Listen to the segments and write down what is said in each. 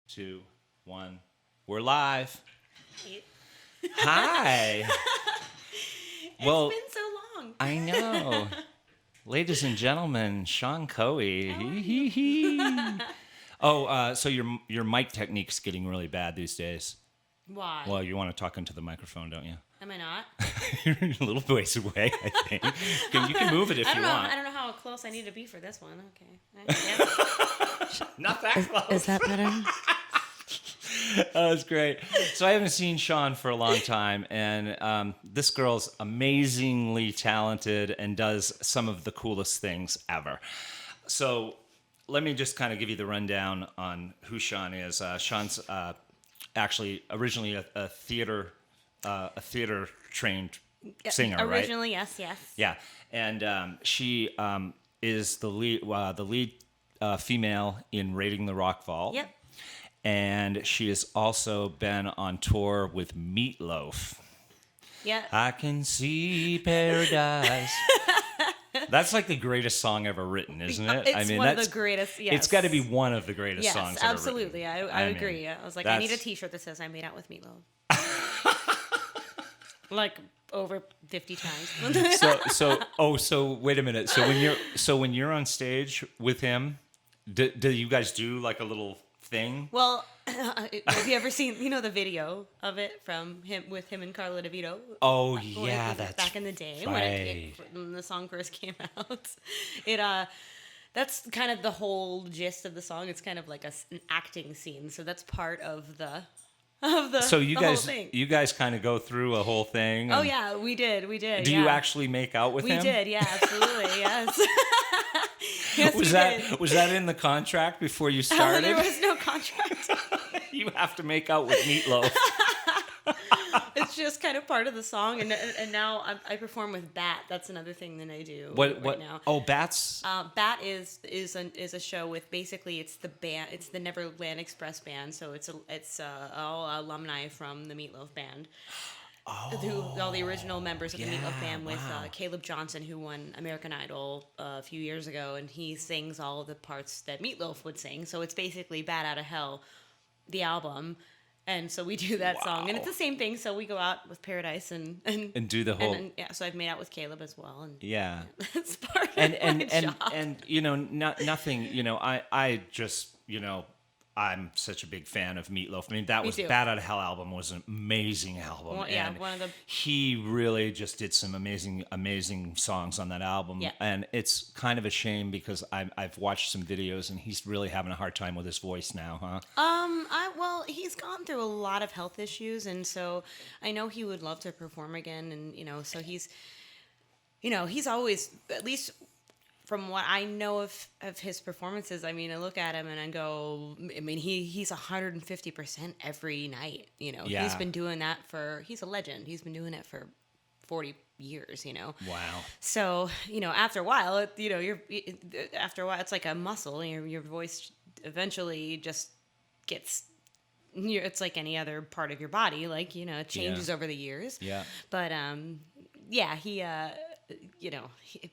2, 1. We're live. It, Hi. it's Well, been so long. I know. Ladies and gentlemen, Cian Coey. How are Hee hee hee. Oh, so your mic technique's getting really bad these days. Why? Well, you want to talk into the microphone, don't you? Am I not? You're a little ways away, I think. You can move it if you want. I don't know how close I need to be for this one. Okay. Yeah. Not that close. Is that better? That was great. So I haven't seen Cian for a long time, and this girl's amazingly talented and does some of the coolest things ever. So let me just kind of give you the rundown on who Cian is. Cian's actually originally a theater trained singer, right? Originally, yes. Yeah, and she is the lead female in Raiding the Rock Vault. Yep. And she has also been on tour with Meat Loaf. Yeah. I can see paradise. That's like the greatest song ever written, isn't it? It's one of the greatest. Yes. It's got to be one of the greatest yes, songs ever absolutely. written. I agree. I was like, I need a T-shirt that says "I made out with Meat Loaf." Like over 50 times. So wait a minute. So when you're on stage with him, do you guys do like a little thing? Well, have you ever seen the video of it from him with him and Carla DeVito? Oh yeah, that's back in the day right. when the song first came out. That's kind of the whole gist of the song. It's kind of like an acting scene, so that's part of the. So you the guys, whole thing. you guys kind of go through a whole thing. Oh yeah, we did. Do you actually make out with him? We did. Yeah, absolutely. Yes. Yes, was that in the contract before you started? There was no contract. You have to make out with Meat Loaf. It's just kind of part of the song, and now I perform with Bat. That's another thing that I do right now. Oh, Bat's. Bat is a show with basically it's the band. It's the Neverland Express band. So it's all alumni from the Meat Loaf band. All the original members of the Meat Loaf band with Caleb Johnson, who won American Idol a few years ago, and he sings all of the parts that Meat Loaf would sing. So it's basically Bat Out of Hell, the album. And so we do that song, and it's the same thing. So we go out with Paradise and do the whole. And so I've made out with Caleb as well, and that's part of my job. And nothing. I just I'm such a big fan of Meat Loaf. I mean, that was Bad Out of Hell album was an amazing album. Well, yeah, one of the. He really just did some amazing songs on that album. Yeah. And it's kind of a shame because I've watched some videos and he's really having a hard time with his voice now, huh? Well, he's gone through a lot of health issues, and so I know he would love to perform again, and so he's always, at least from what I know of his performances, I mean, I look at him and I go, I mean, he's 150% every night. He's been doing that he's a legend. He's been doing it for 40 years. Wow. So after a while, after a while, it's like a muscle. Your voice eventually just gets. It's like any other part of your body, like it changes over the years. Yeah. But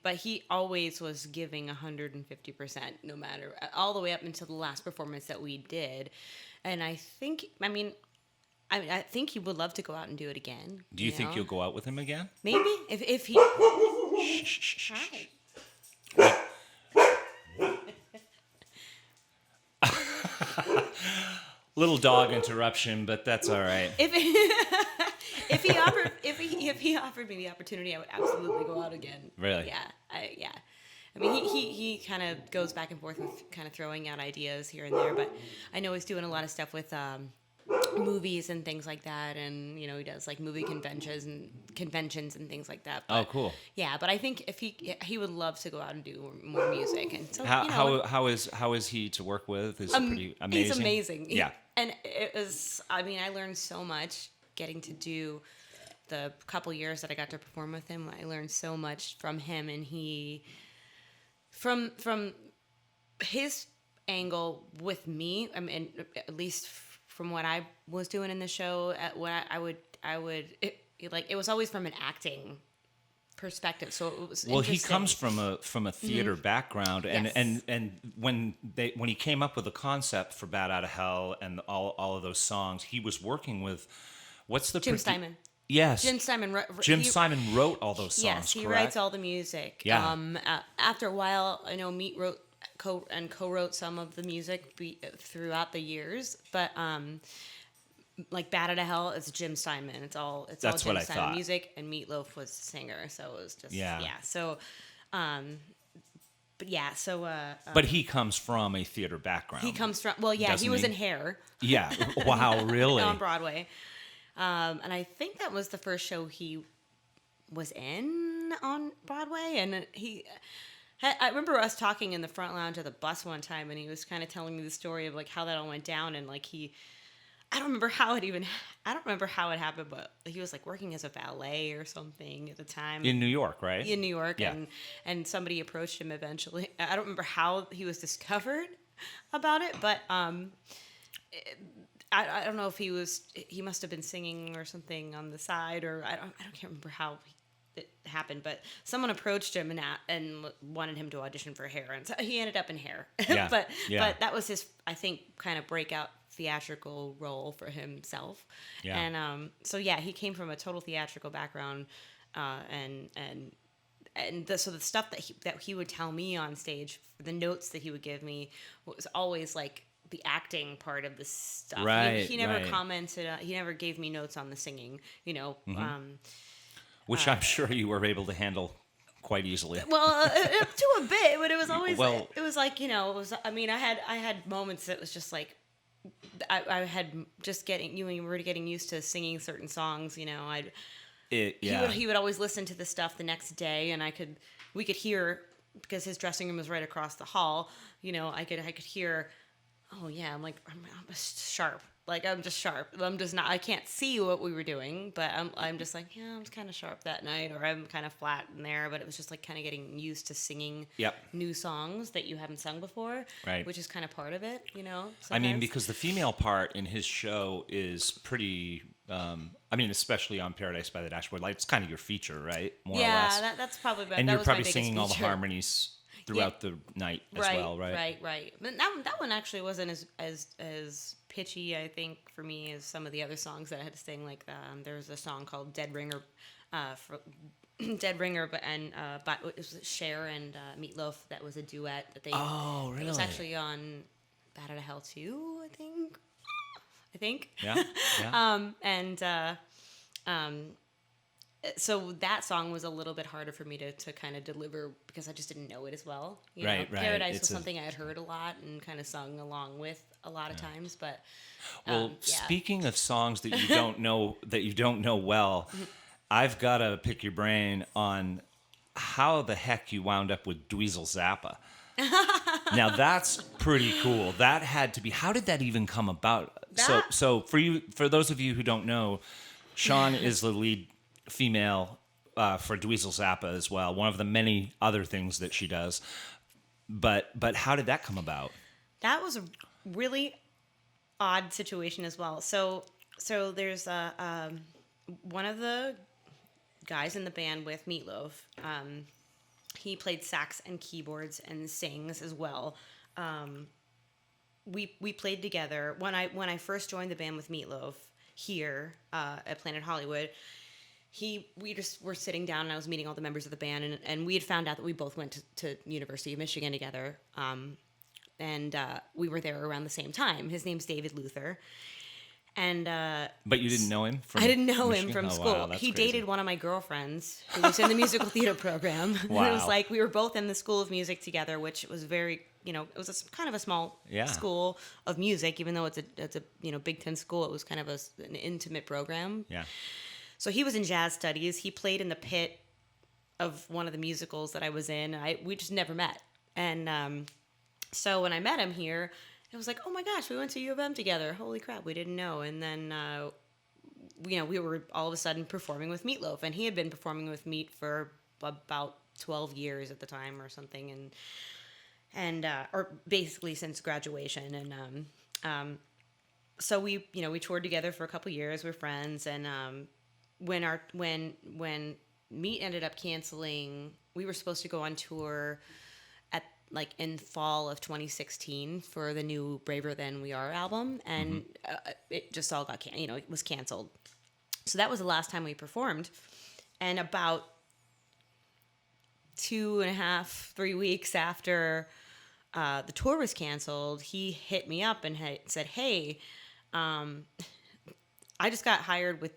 but he always was giving 150%, no matter, all the way up until the last performance that we did. And I think he would love to go out and do it again. Do you think you'll go out with him again? Maybe if he. Shh. Hi. Little dog interruption, but that's all right. If he offered me the opportunity, I would absolutely go out again. Really? Yeah. I mean, he kind of goes back and forth with kind of throwing out ideas here and there, but I know he's doing a lot of stuff with movies and things like that, and he does like movie conventions and things like that. But, oh, cool. Yeah, but I think if he would love to go out and do more music, and so how is he to work with? Is he pretty amazing? He's amazing. Yeah, and it was. I mean, I learned so much getting to do the couple years that I got to perform with him. I learned so much from him, and he from his angle with me. I mean, at least from what I was doing in the show, what I would it was always from an acting perspective. So it was Well, he interesting. comes from a theater background, and, Yes. and when he came up with the concept for Bat Out of Hell and all of those songs, he was working with what's the Jim Steinman. Yes, Jim Steinman. Jim Simon wrote all those songs. Yes, he correct? writes all the music. Yeah. After a while, I know Meat wrote co-wrote some of the music throughout the years, but like Bat Out of Hell, it's Jim Steinman. It's all That's Jim what I Steinman thought. music, and Meat Loaf was the singer, so it was just Yeah. So, but yeah, so But he comes from a theater background. he comes from he Doesn't was he? in Hair Yeah. Wow. Really? on Broadway, and I think that was the first show he was in on Broadway, and I remember us talking in the front lounge of the bus one time, and he was kind of telling me the story of like how that all went down, and like I don't remember how it happened, but he was like working as a valet or something at the time In New York, right? in New York, Yeah. and somebody approached him eventually. I don't remember how he was discovered about it, but I don't know if he must have been singing or something on the side, or I can't remember how it happened, but someone approached him and wanted him to audition for Hair, and so he ended up in Hair. Yeah. but Yeah. that was his, I think, kind of breakout theatrical role for himself. Yeah. And so yeah, he came from a total theatrical background, so the stuff that he would tell me on stage, the notes that he would give me, was always like the acting part of the stuff. Right, He never right. commented. He never gave me notes on the singing. Which I'm sure you were able to handle quite easily. Well, to a bit, but it was always Well- it was like it was. I mean, I had moments that was just like I had just getting we were getting used to singing certain songs. He would always listen to the stuff the next day, and we could hear, because his dressing room was right across the hall. I could hear. Oh yeah, I'm sharp. Like I'm just sharp. I'm just not. I can't see what we were doing, but I'm just like, yeah, I'm kind of sharp that night, or I'm kind of flat in there. But it was just like kind of getting used to singing Yep. new songs that you haven't sung before, Right. Which is kind of part of it, I mean, sometimes. because the female part in his show is pretty. Especially on Paradise by the Dashboard Light, it's kind of your feature, right? More or less. That's probably. And that you're was my probably biggest singing all the feature. harmonies throughout the night as well, right? Right. But that one actually wasn't as pitchy, I think, for me as some of the other songs that I had to sing. Like there was a song called Dead Ringer, Dead Ringer, but it was Cher and Meat Loaf. That was a duet that they. Oh, really? It was actually on Bat Out of Hell 2, I think. Yeah. So that song was a little bit harder for me to kind of deliver, because I just didn't know it as well. Right. Paradise It's was something I had heard a lot and kind of sung along with a lot of times, but Well, yeah. speaking of songs that you don't know well, I've got to pick your brain on how the heck you wound up with Dweezil Zappa. Now that's pretty cool. That had to be. How did that even come about? So for those of you who don't know, Cian is the lead female for Dweezil Zappa as well. One of the many other things that she does. But how did that come about? That was a really odd situation as well. So there's one of the guys in the band with Meat Loaf. He played sax and keyboards and sings as well. We played together when I first joined the band with Meat Loaf here at Planet Hollywood. We just were sitting down, and I was meeting all the members of the band, and we had found out that we both went to University of Michigan together. And we were there around the same time. His name's David Luther. And But you didn't know him from I didn't know Michigan? him from Oh, school. wow, that's He crazy. dated one of my girlfriends who was in the musical theater program. Wow. It was like we were both in the School of Music together, which was very, it was kind of a small school of music, even though it's a Big Ten school. It was kind of an intimate program. Yeah. So he was in jazz studies. He played in the pit of one of the musicals that I was in. We just never met. And so when I met him here, it was like, oh my gosh, we went to U of M together. Holy crap, we didn't know. And then, we were all of a sudden performing with Meat Loaf. And he had been performing with Meat for about 12 years at the time or something. Or basically since graduation. And so we toured together for a couple years. We're friends. And when Meat ended up canceling. We were supposed to go on tour at like in fall of 2016 for the new Braver Than We Are album, and it just all got it was canceled. So that was the last time we performed, and about 2.5, 3 weeks after the tour was canceled, he hit me up and said, "Hey, I just got hired with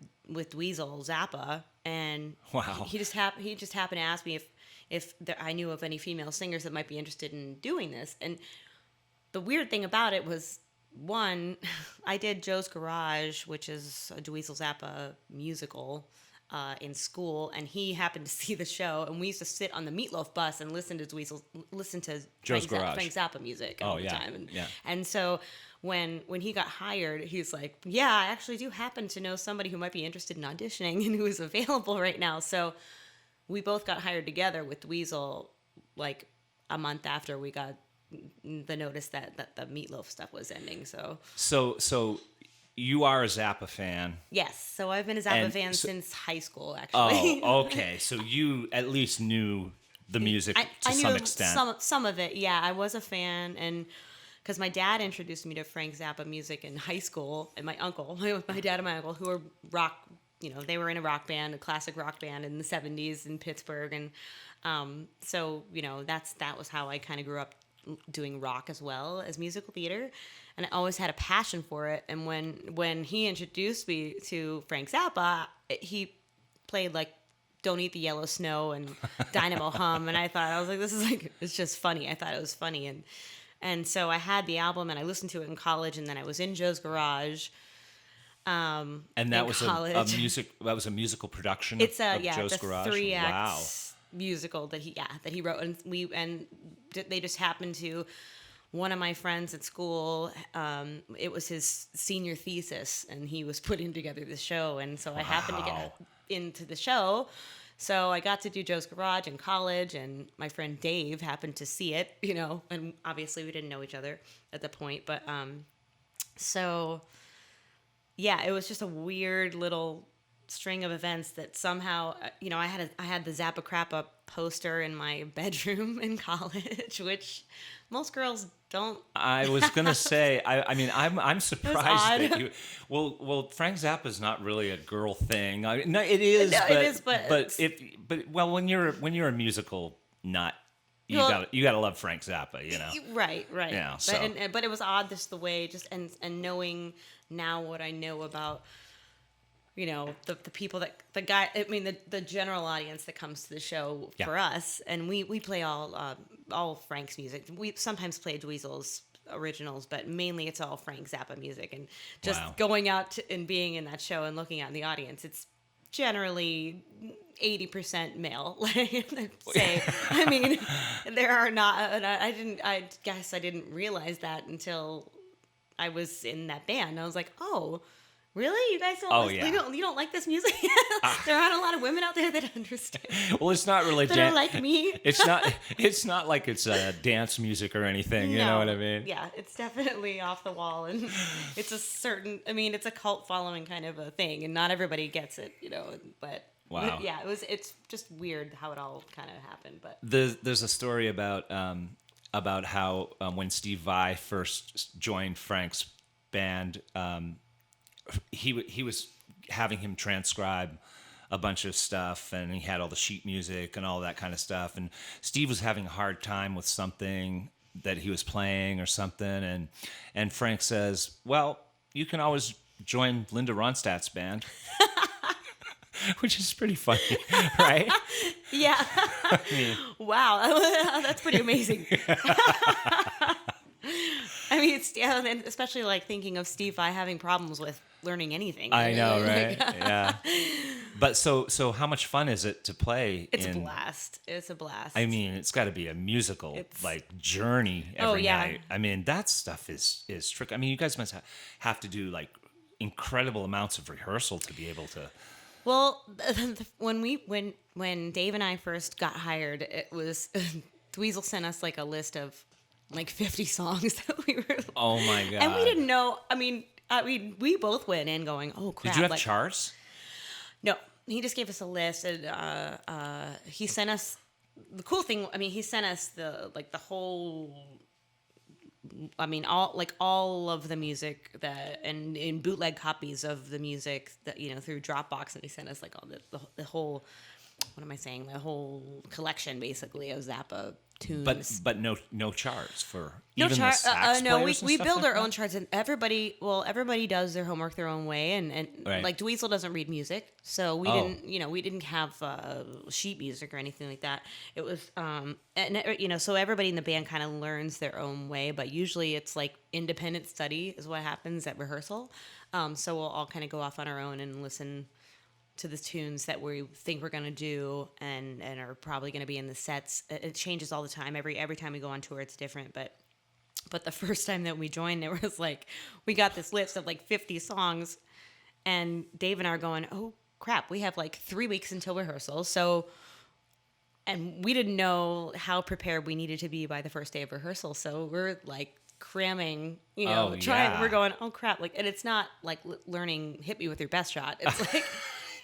Dweezil Zappa, and Wow. he just happened to ask me if I knew of any female singers that might be interested in doing this." And the weird thing about it was, one, I did Joe's Garage, which is a Dweezil Zappa musical, in school, and he happened to see the show, and we used to sit on the Meat Loaf bus and listen to Joe's Garage. Frank Zappa music all the time. And so when he got hired, he's like, "Yeah, I actually do happen to know somebody who might be interested in auditioning and who is available right now." So we both got hired together with Dweezil like a month after we got the notice that the Meat Loaf stuff was ending. So you are a Zappa fan. Yes, so I've been a Zappa fan since high school, actually. Oh, okay. So you at least knew the music to some extent. Some of it, yeah. I was a fan, and because my dad introduced me to Frank Zappa music in high school, and my dad and my uncle, who were rock, they were in a rock band, a classic rock band in the 70s in Pittsburgh, and so that was how I kind of grew up doing rock as well as musical theater, and I always had a passion for it. And when he introduced me to Frank Zappa, he played like "Don't Eat the Yellow Snow" and "Dynamo Hum," and I was like, this is like, it's just funny. I thought it was funny, and so I had the album and I listened to it in college, and then I was in Joe's Garage. And that was a musical production of Joe's Garage. 3-act musical that he wrote, and they just happened to, one of my friends at school, it was his senior thesis, and he was putting together the show, and so I happened to get into the show. So I got to do Joe's Garage in college, and my friend Dave happened to see it, and obviously we didn't know each other at the point, but so yeah, it was just a weird little string of events that somehow, I had the Zappa Crappa poster in my bedroom in college, which most girls don't. I was gonna say, I'm surprised that you. Well, Frank Zappa's not really a girl thing. No, it is. No, it is, but when you're a musical nut, you gotta love Frank Zappa, Right. Yeah. But it was odd, just the way, and knowing now what I know about, the people the general audience that comes to the show for us, and we play all Frank's music. We sometimes play Dweezil's originals, but mainly it's all Frank Zappa music. And just going out and being in that show and looking out in the audience, it's generally 80% male. Say, there are not. I guess I didn't realize that until I was in that band. I was like, oh. Really? You guys don't? You don't like this music? There aren't a lot of women out there that understand. Well, it's not really that are like me. It's not like it's dance music or anything. You know what I mean? Yeah, it's definitely off the wall, and it's it's a cult following kind of a thing, and not everybody gets it. But wow. Yeah, it's just weird how it all kind of happened. But there's a story about how when Steve Vai first joined Frank's band. He was having him transcribe a bunch of stuff, and he had all the sheet music and all that kind of stuff. And Steve was having a hard time with something that he was playing or something, and Frank says, "Well, you can always join Linda Ronstadt's band," which is pretty funny, right? Yeah. Wow, that's pretty amazing. And especially like thinking of Steve Vai having problems with learning anything. I know, right? Yeah. But so how much fun is it to play? It's a blast. It's a blast. It's got to be a musical journey every night. That stuff is tricky. You guys must have to do like incredible amounts of rehearsal to be able to. Well, when Dave and I first got hired, it was Dweezil sent us like a list of like 50 songs that we were. Oh my god! And we didn't know. We both went in going, "Oh crap!" Did you have charts? No, he just gave us a list, and he sent us the cool thing. I mean, he sent us the whole. I mean, all of the music that, and in bootleg copies of the music that, through Dropbox, and he sent us like all the whole. What am I saying? The whole collection, basically, of Zappa tunes. But no charts for No even chart. the sax No, players and we stuff build like our that? own charts, and everybody does their homework their own way, and Right. like Dweezil doesn't read music, so we didn't have sheet music or anything like that. It was so everybody in the band kind of learns their own way, but usually it's like independent study is what happens at rehearsal. So we'll all kind of go off on our own and listen to the tunes that we think we're going to do and are probably going to be in the sets. It changes all the time. Every time we go on tour, it's different. But the first time that we joined, it was like, we got this list of like 50 songs, and Dave and I are going, oh crap, we have like 3 weeks until rehearsal. So, and we didn't know how prepared we needed to be by the first day of rehearsal. So we're like cramming, yeah. we're going, oh crap. Like, and it's not like learning hit me with your best shot. It's like,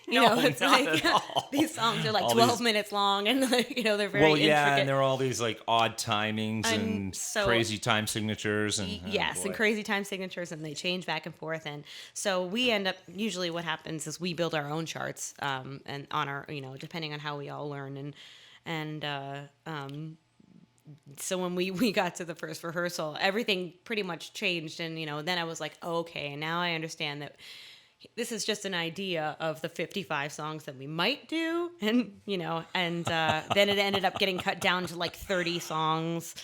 it's not like at all. these songs are like All 12 these- minutes long, and like, they're very intricate. And there are all these like odd timings and so- crazy time signatures and Yes, boy. and crazy time signatures, and they change back and forth. And so we end up, usually what happens is we build our own charts, and on our, depending on how we all learn. So when we got to the first rehearsal, everything pretty much changed. And, then I was like, oh, okay, now I understand that this is just an idea of the 55 songs that we might do. And, then it ended up getting cut down to like 30 songs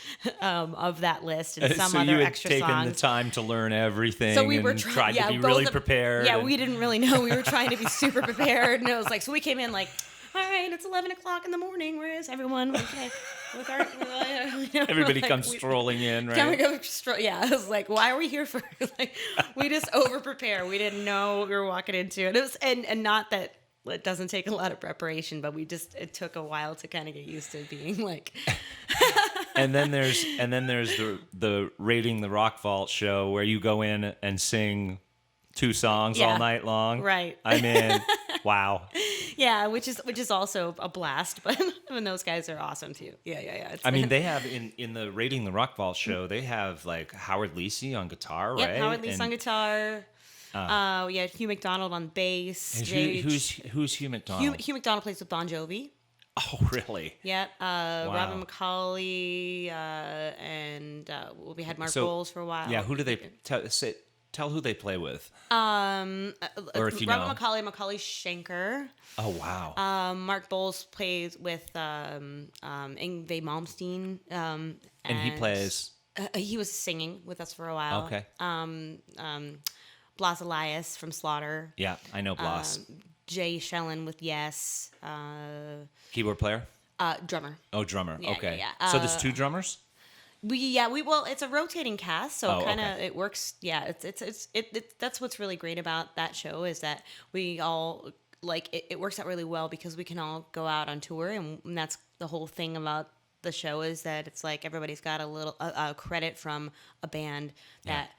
of that list, and some so other you had extra taken songs. the time to learn everything. So we were and trying tried to be really prepared. Yeah, and- we didn't really know. We were trying to be super prepared, and it was like, so we came in like, all right, it's 11 o'clock in the morning. Where is everyone? Okay, with our, Everybody like, comes strolling in, right? Yeah, I was like, why are we here for? Like, we just over prepare. We didn't know what we were walking into. It was, and not that it doesn't take a lot of preparation, but it took a while to kind of get used to being like. and then there's the Rating the Rock Vault show where you go in and sing 2 songs all night long. Right. I mean, wow. Yeah, which is also a blast, but and those guys are awesome too. Yeah. I mean, they have in the Rating the Rock Vault show, they have like Howard Lacey on guitar, Yep, right? Howard Lee's on guitar. Hugh McDonald on bass. Who's Hugh McDonald? Hugh McDonald plays with Bon Jovi. Oh, really? Yep. Robin McCauley, and we had Mark Bowles for a while. Yeah, who do they tell who they play with? Or if you Robin know. McCauley Schenker. Oh, wow. Mark Bowles plays with Yngwie Malmsteen. And he plays. He was singing with us for a while. Okay. Blas Elias from Slaughter. Yeah, I know Blas. Jay Shellen with Yes. Keyboard player? Drummer. Oh, drummer. Yeah, okay. yeah. So there's 2 drummers? Well, it's a rotating cast, so kind of okay. it works. Yeah, it's that's what's really great about that show is that we all like it works out really well because we can all go out on tour, and that's the whole thing about the show is that it's like everybody's got a little credit from a band that.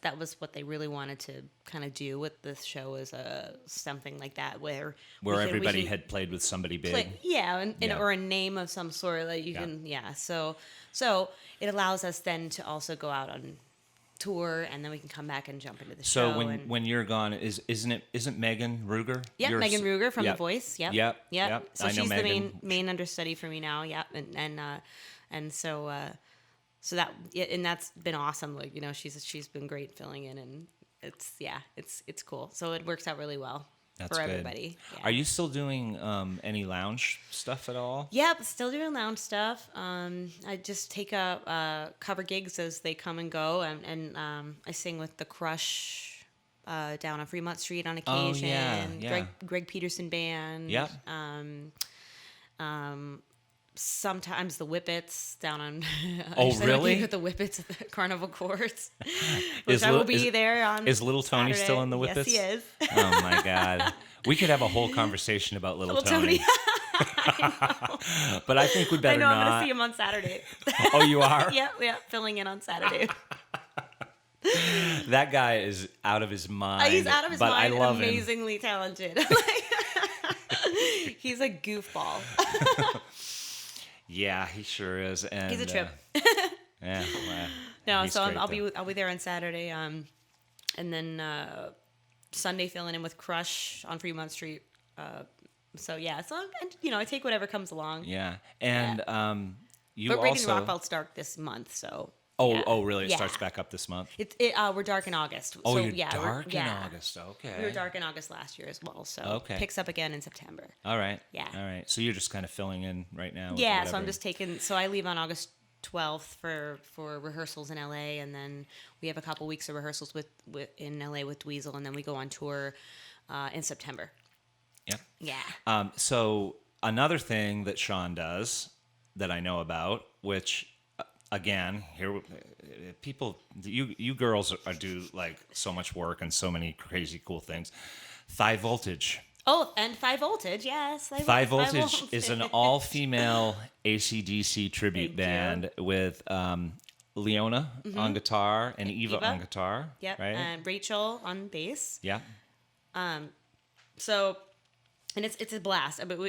That was what they really wanted to kind of do with this show is something like that where everybody had played with somebody big. Or a name of some sort that you can so it allows us then to also go out on tour, and then we can come back and jump into the show. So when you're gone, isn't Megan Ruger? Yeah, Megan Ruger from The Voice. Yep. So I know she's Megan. the main understudy for me now. Yep, and so. So that's been awesome. Like, she's been great filling in, and it's cool. So it works out really well for everybody. Yeah. Are you still doing any lounge stuff at all? Yep, still doing lounge stuff. I just take up cover gigs as they come and go, and I sing with the Crush down on Fremont Street on occasion. Oh, yeah. Greg Peterson Band. Yep. Sometimes the Whippets down on. Oh, really? With the Whippets at the Carnival Courts, which I will be there on. Is Little Tony Saturday. still in the Whippets? Yes, he is. Oh my God, we could have a whole conversation about Little Tony. But I think we better not. I'm going to see him on Saturday. Oh, you are? Yeah, filling in on Saturday. That guy is out of his mind. He's out of his mind. I love him. Amazingly talented. He's a goofball. Yeah, he sure is. And He's a trip. Yeah. Well, No, he's so great, I'll be there on Saturday. And then Sunday filling in with Crush on Fremont Street. So yeah, I take whatever comes along. Yeah, and you But Reading also. Rockville start this month, so. Oh, yeah. oh, really? It Yeah. starts back up this month. We're dark in August. Oh, so, you're yeah, dark in August. Okay. We were dark in August last year as well, so Okay. picks up again in September. All right. Yeah. All right. So you're just kind of filling in right now. With Yeah, so whatever. I'm just taking. So I leave on August 12th for rehearsals in LA, and then we have a couple weeks of rehearsals in LA with Dweezil, and then we go on tour in September. Yep. Yeah. So another thing that Sean does that I know about, which again, here people, you girls do like so much work and so many crazy cool things. Thigh Voltage. Oh, and 5 Voltage, yes. Thigh Voltage is an all-female AC/DC tribute Thank band with Leona on guitar and Eva on guitar. Yep. Right. And Rachel on bass. Yeah. So, and it's a blast. But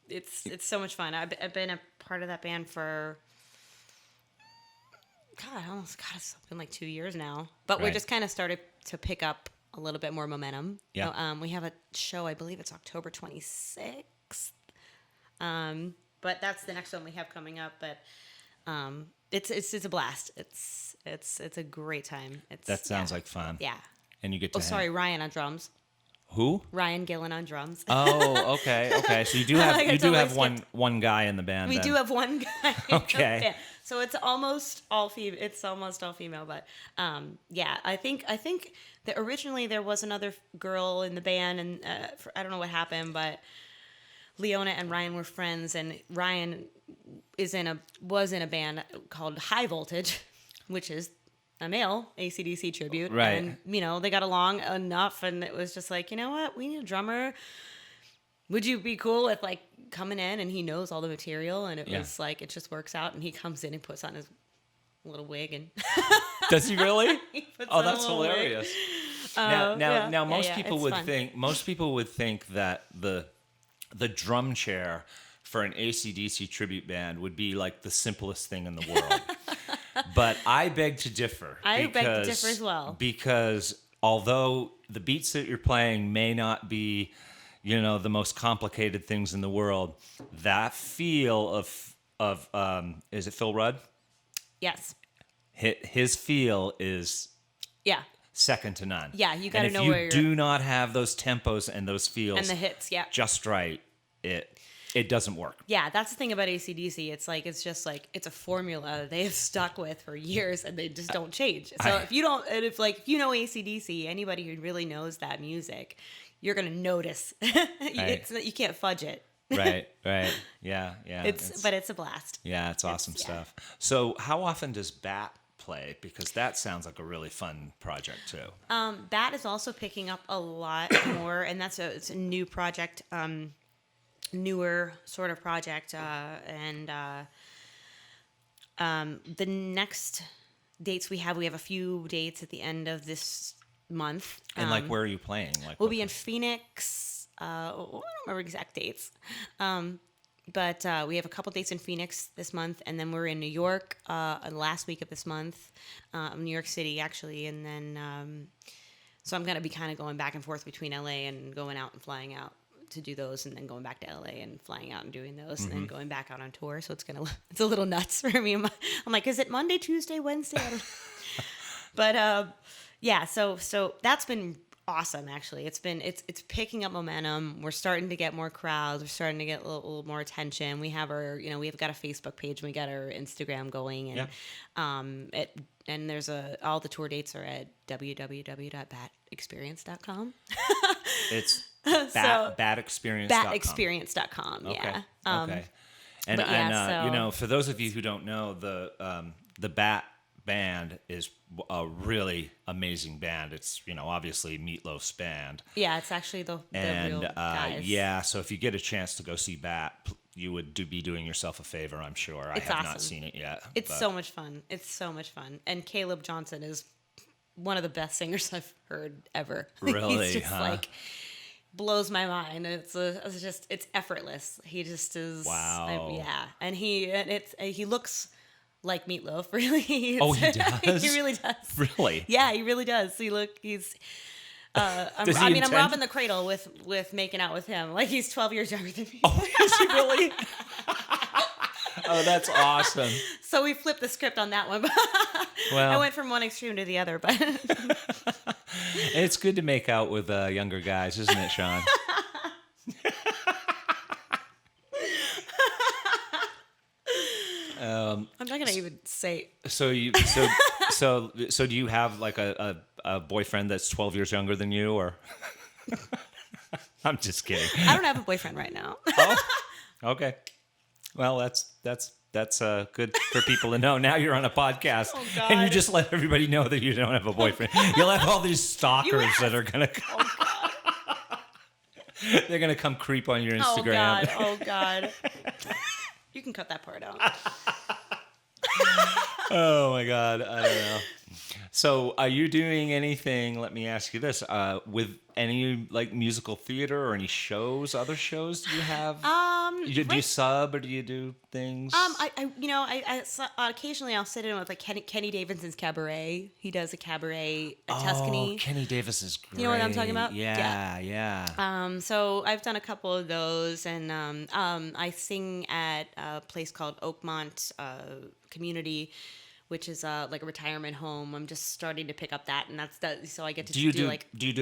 it's so much fun. I've been a part of that band for it's been like 2 years now. But we Right. just kind of started to pick up a little bit more momentum. Yeah. We have a show. I believe it's October 26th. But that's the next one we have coming up. But it's a blast. It's a great time. That sounds like fun. Yeah. And you get to. Ryan on drums. Who? Ryan Gillen on drums. Oh, okay. So you do have one guy in the band. We then. do have one guy. In Okay. the band. So it's almost all female. It's almost all female, but yeah, I think that originally there was another girl in the band, and I don't know what happened, but Leona and Ryan were friends, and Ryan was in a band called High Voltage, which is a male AC/DC tribute. Right. And, they got along enough, and it was just like, you know what? We need a drummer. Would you be cool with, like, coming in? And he knows all the material, and it was like, it just works out, and he comes in and puts on his little wig, and... Does he really? He puts Oh, on a that's little wig. hilarious. Now, most people it's would think that the drum chair for an AC/DC tribute band would be like the simplest thing in the world. But I beg to differ. I beg to differ as well. Because although the beats that you're playing may not be, the most complicated things in the world, that feel of is it Phil Rudd? Yes. His feel is Yeah. second to none. Yeah, you gotta and know if where you you're... do not have those tempos and those feels And the hits, yeah. just right, it doesn't work. Yeah, that's the thing about AC/DC. It's just like, it's a formula they have stuck with for years, and they just don't change. So if you know AC/DC, anybody who really knows that music, you're going to notice. You can't fudge it. Right. Yeah. But it's a blast. Yeah, it's awesome stuff. So how often does Bat play? Because that sounds like a really fun project too. Bat is also picking up a lot more, and it's a new project, newer sort of project, and the next dates we have a few dates at the end of this month. And where are you playing? We'll be in Phoenix. I don't remember exact dates. But we have a couple dates in Phoenix this month, and then we're in New York last week of this month, New York City actually, and then so I'm gonna be kind of going back and forth between LA and going out and flying out to do those, and then going back to LA and flying out and doing those, and then going back out on tour. So it's a little nuts for me. I'm like, is it Monday, Tuesday, Wednesday? I don't But yeah, so that's been awesome. Actually, it's picking up momentum. We're starting to get more crowds. We're starting to get a little more attention. We have we've got a Facebook page, and we got our Instagram going, and and there's all the tour dates are at www.batexperience.com. It's batexperience.com. Batexperience.com. Yeah. Okay. And for those of you who don't know, the Bat band is a really amazing band. It's obviously Meat Loaf's band. Yeah, it's actually the real guys. Yeah. So if you get a chance to go see Bat, you would be doing yourself a favor. I'm sure. I have not seen it yet. It's so much fun. And Caleb Johnson is one of the best singers I've heard ever. Really? He's just blows my mind. It's effortless. He just is. Wow. Yeah, and he looks like Meat Loaf. Really. Oh, he does? He really does. Really? Yeah, he really does. I'm robbing the cradle with making out with him. Like he's 12 years younger than me. Oh, is he really? Oh, that's awesome. So we flipped the script on that one. Well, I went from one extreme to the other, but it's good to make out with younger guys, isn't it, Sean? I'm not gonna even say. So do you have like a boyfriend that's 12 years younger than you, or? I'm just kidding. I don't have a boyfriend right now. Oh, okay. Well, that's good for people to know. Now you're on a podcast, and you just let everybody know that you don't have a boyfriend. You'll have all these stalkers that are gonna. Oh God. They're gonna come creep on your Instagram. Oh God. You can cut that part out. Oh my God, I don't know. So, are you doing anything? Let me ask you this: with any like musical theater or any shows, other shows do you have? Do you sub or do you do things? Occasionally I'll sit in with like Kenny Davidson's cabaret. He does a cabaret at Tuscany. Kenny Davis is great. You know what I'm talking about? Yeah. So I've done a couple of those, and I sing at a place called Oakmont Community, which is like a retirement home. I'm just starting to pick up that, and that's that. So I get to do you do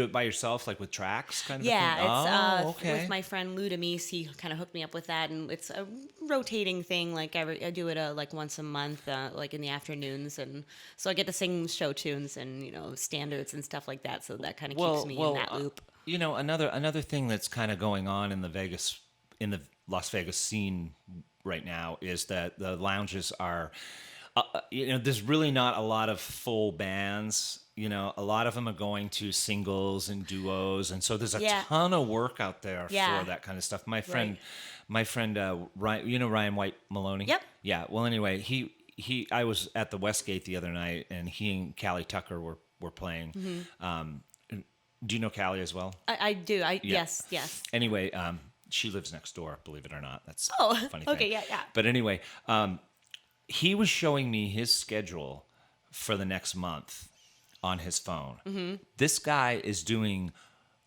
it by yourself, like with tracks, kind of? Yeah, thing? It's with my friend Lou Demise. He kind of hooked me up with that, and it's a rotating thing. Like I do it like once a month, like in the afternoons, and so I get to sing show tunes and standards and stuff like that. So that kind of keeps me in that loop. Another thing that's kind of going on in the Las Vegas scene right now is that the lounges are. There's really not a lot of full bands. A lot of them are going to singles and duos, and so there's a ton of work out there for that kind of stuff. My friend, Ryan, Ryan White Maloney. Yep. Yeah. Well, anyway, I was at the Westgate the other night, and he and Callie Tucker were playing. Mm-hmm. Do you know Callie as well? I do. Yes. Anyway, she lives next door. Believe it or not, that's a funny okay, thing. yeah. But anyway. He was showing me his schedule for the next month on his phone. Mm-hmm. This guy is doing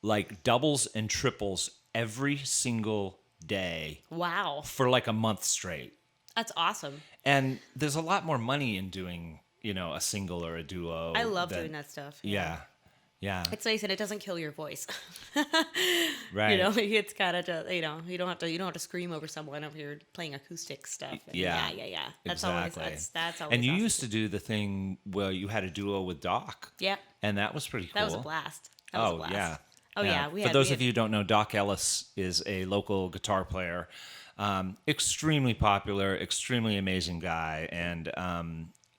like doubles and triples every single day. Wow. For like a month straight. That's awesome. And there's a lot more money in doing, a single or a duo. I love doing that stuff. Yeah. It's nice, and it doesn't kill your voice. Right. It's kind of just, you don't have to scream over someone if you're playing acoustic stuff. And yeah. That's exactly. always that's always. And you awesome. used to do the thing where you had a duo with Doc. Yeah. And that was pretty cool. That was a blast. Yeah. Oh yeah. For those of you who don't know, Doc Ellis is a local guitar player, extremely popular, extremely amazing guy, and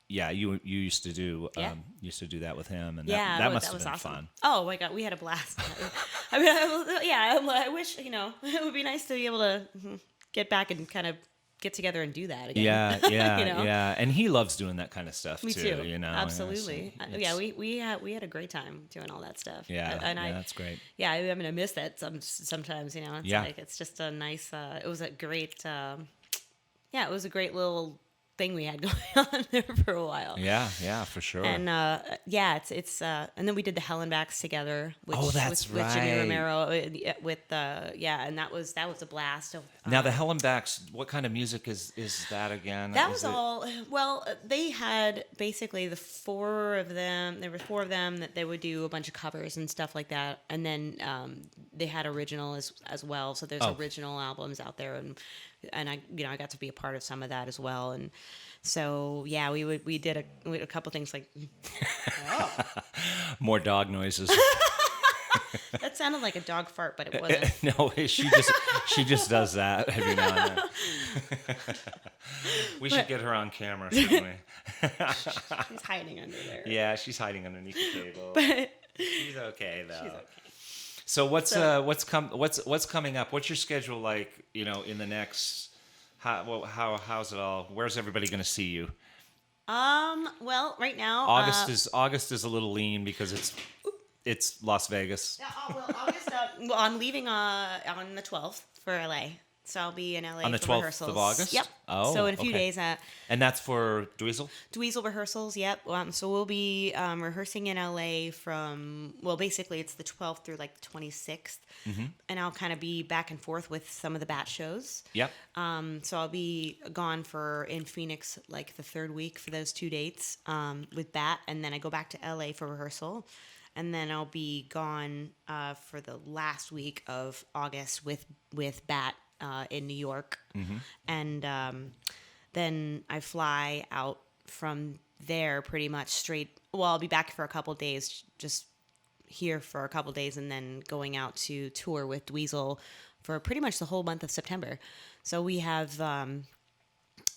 you used to do that with him, and that must have been awesome. fun. Oh my God, we had a blast. I wish it would be nice to be able to get back and kind of get together and do that again. Yeah. And he loves doing that kind of stuff Me too. Absolutely. We had a great time doing all that stuff. That's great. Yeah, I miss that sometimes. It's like it's just a nice. It was a great. It was a great little thing we had going on there for a while. Yeah, for sure. And it's and then we did the Hellenbacks together, with Jimmy Romero and that was a blast. Now the Hellenbacks, what kind of music is that again? That was all. Well, they had basically the four of them. There were four of them that they would do a bunch of covers and stuff like that, and then they had original as well. So there's original albums out there, and I got to be a part of some of that as well, and so we did a couple things like more dog noises. That sounded like a dog fart, but it wasn't. No, she just does that every now and then. We should get her on camera, shouldn't we? She's hiding under there. Yeah, she's hiding underneath the table. But she's okay though. She's okay. So what's coming up? What's your schedule like? In the next. How's it all? Where's everybody going to see you? Well, right now August is a little lean because it's Las Vegas. Yeah, August. Well, I'm leaving on the 12th for LA. So I'll be in LA On the for 12th rehearsals. of August? Yep. Oh, so in a few okay. days And that's for Dweezil? Dweezil rehearsals, yep. So we'll be rehearsing in LA from, well, basically it's the 12th through like the 26th. And I'll kind of be back and forth with some of the Bat shows. Yep. So I'll be gone in Phoenix like the third week for those 2 dates with Bat. And then I go back to LA for rehearsal. And then I'll be gone for the last week of August with Bat in New York. And then I fly out from there pretty much straight. Well, I'll be back for a couple days, just here for a couple days, and then going out to tour with Dweezil for pretty much the whole month of September. So we have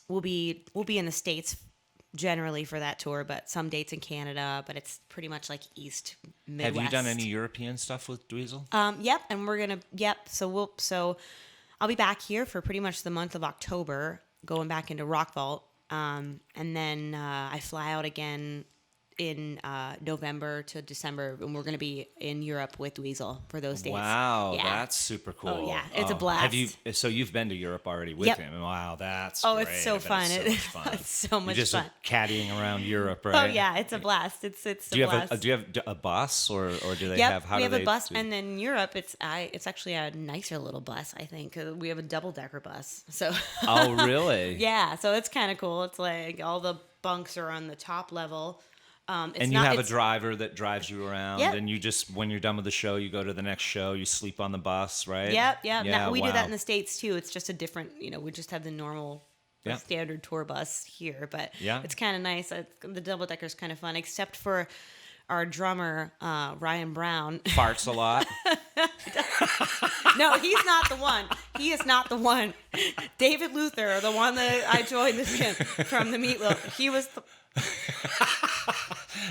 we'll be in the States generally for that tour, but some dates in Canada. But it's pretty much like East Midwest. Have you done any European stuff with Dweezil? Yep, and we're gonna. Yep, so I'll be back here for pretty much the month of October, going back into Rock Vault, and then I fly out again in November to December, and we're going to be in Europe with Dweezil for those dates. Wow, yeah. That's super cool. Oh yeah, it's a blast. So you've been to Europe already with Yep. him? Wow, that's Oh, great. it's so I bet fun. It's so much fun. It's so much You're just fun. caddying around Europe, right? Oh yeah, it's a blast. It's a blast. Do you have a bus or do they Yep, have? How we do have they a bus, do- and then in Europe, it's actually a nicer little bus. I think we have a double-decker bus. So Oh really? yeah, so it's kind of cool. It's like all the bunks are on the top level. And you have a driver that drives you around, Yep. and you just, when you're done with the show, you go to the next show, you sleep on the bus, right? Yep. Yeah, We do that wow. in the States too. It's just a different, we just have the normal Yeah. standard tour bus here, but Yeah. it's kind of nice. The double decker is kind of fun, except for our drummer, Ryan Brown. Farts a lot. No, he's not the one. He is not the one. David Luther, the one that I joined this gym from the Meat Loaf. He was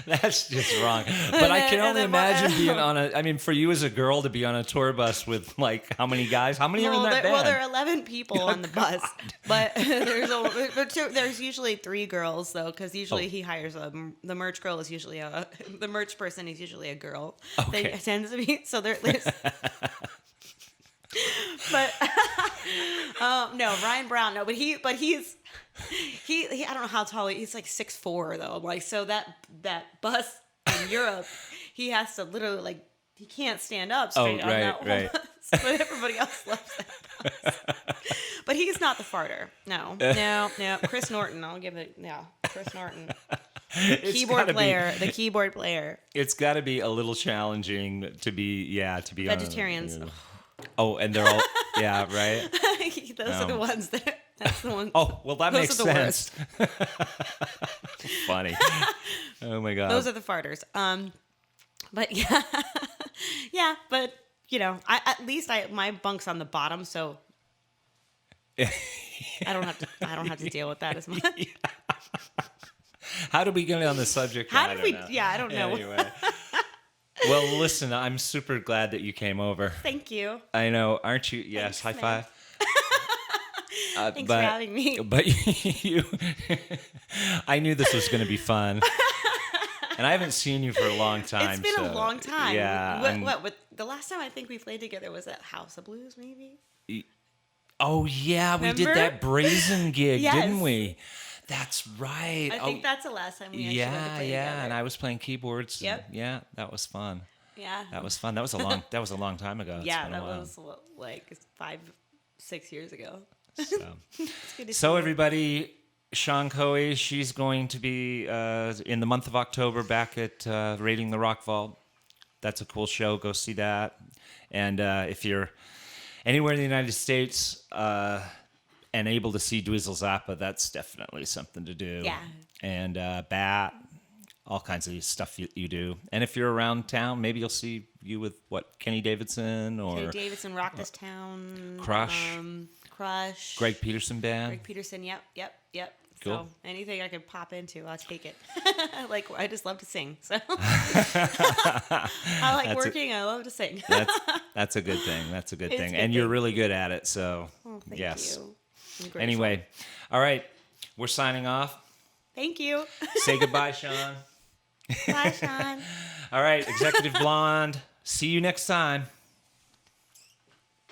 That's just wrong. But I can only imagine being on for you as a girl to be on a tour bus with like how many guys? How many are in that band? Well, there are 11 people on the bus, but there's usually 3 girls though, because usually he hires the merch girl is usually the merch person is usually a girl. Okay. They tends to be so there's. But no, Ryan Brown, no, but he's I don't know how tall he's like 6'4" though. Like so that bus in Europe, he has to literally like he can't stand up straight on that whole right. bus. But everybody else loves that bus. But he's not the farter. No. Chris Norton, I'll give it. Yeah, Chris Norton. The keyboard player. It's got to be a little challenging to be Vegetarians. Oh, and they're all right. Those are the ones that. That's the one. Oh, well, that makes are the sense. Funny. Oh my god. Those are the farters. But yeah, but at least my bunk's on the bottom, so I don't have to deal with that as much. How did we get on the subject? How did we? Yeah, I don't know. Anyway. Well, listen, I'm super glad that you came over. Thank you. I know, aren't you? Yes, Thanks, high man. five. Thanks for having me. But I knew this was going to be fun. And I haven't seen you for a long time. It's been a long time. Yeah. What? The last time I think we played together was at House of Blues, maybe? Oh, yeah, we did Remember? that Brazen gig, Yes. didn't we? That's right. I think that's the last time we actually had to play together. And I was playing keyboards. Yep. Yeah, that was fun. Yeah. That was fun. That was a long time ago. It's Yeah, been a that while. was like 5-6 years ago. So, It's good to see so you. everybody, Cian Coey, she's going to be in the month of October back at Raiding the Rock Vault. That's a cool show. Go see that. And if you're anywhere in the United States and able to see Dweezil Zappa, that's definitely something to do. Yeah. And Bat, all kinds of stuff you do. And if you're around town, maybe you'll see you with Kenny Davidson or Kenny Davidson, Rock This Town, Crush. Crush, Greg Peterson Band. Greg Peterson. Yep. Cool. So anything I could pop into, I'll take it. I just love to sing. So I like working. I love to sing. That's a good thing. That's a good It's thing. a good And you're thing. really good at it. So Thank yes. you. I'm grateful. Anyway, all right. We're signing off. Thank you. Say goodbye, Sean. Bye, Sean. All right, Executive Blonde. See you next time.